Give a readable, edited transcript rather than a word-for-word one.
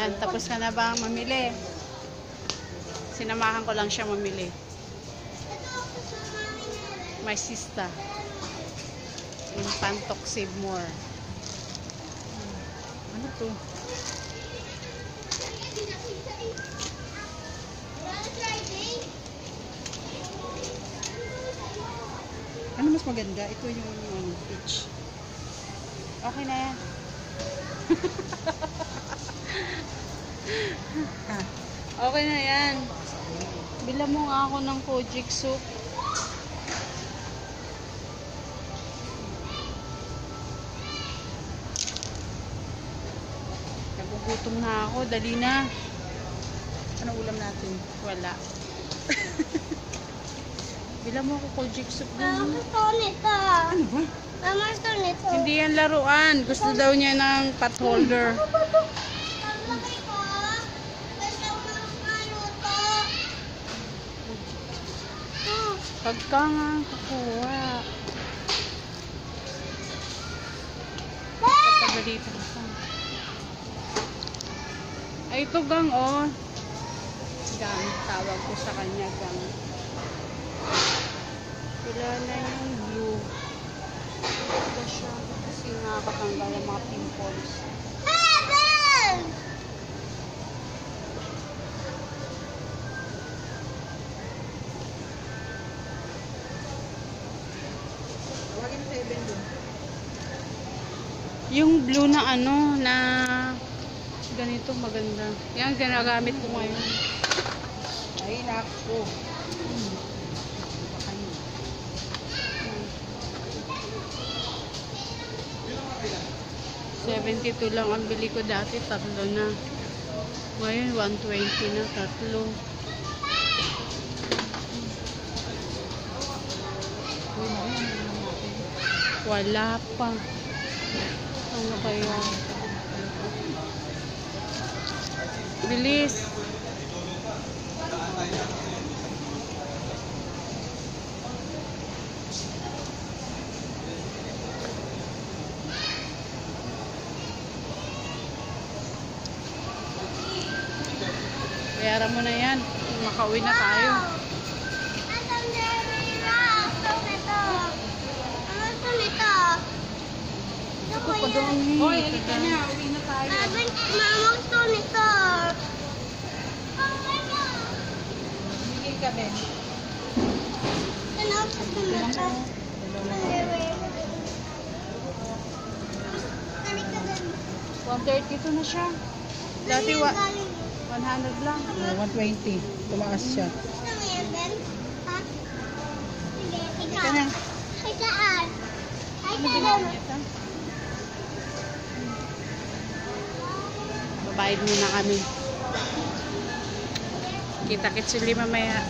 Ayan, tapos ka na ba mamili? Sinamahan ko lang siya mamili. My sister. In Pantok Save More. Ano to? Ano mas maganda? Ito yung peach. Okay na yan. Okay na yan. Bila mo nga ako ng Kojic soup. Nagugutom na ako. Dali na. Anong ulam natin? Wala. Bila mo ako Kojic soup din. Mama, gusto nito. Ano ba? Mama, gusto nito. Hindi yan laruan. Gusto daw niya ng pot holder. Pagkakay ko, gusto mo maluto. Pagka nga kukuha. Pagdalita ka pa. Ay, ito gang, oh. Gang, tawag ko sa kanya, gang. Wala na yung blue. Ito siya. Kasi nakakatanggal ang mga pimples. Heaven! Tawagin sa event doon. Yung blue na ano, na ganito maganda. Yan, ginagamit ko ngayon. Ay, nako. 72 lang ang bili ko dati, tatlo na. Ngayon, 120 na, tatlo. Wala pa. Ano kaya? Bilis. Bayaran mo na yan. Makauwi na tayo. Gusto nito. Mama, gusto nito. Gusto ko yan. Hoy, halika na. Uwi na tayo. Mama, gusto nito. Bigay ka, Ben. Ano, gusto nito. Galing ka din. 132 na siya. Dati Galing. 100 lang. 120. Tumaas siya. Gusto mo yan, Ben? Ha? Sige, ikaw. Ika na. Ay, saan? Ay, Ano saan? bilhin niya? Babayad muna kami. Kita-kits ulit mamaya.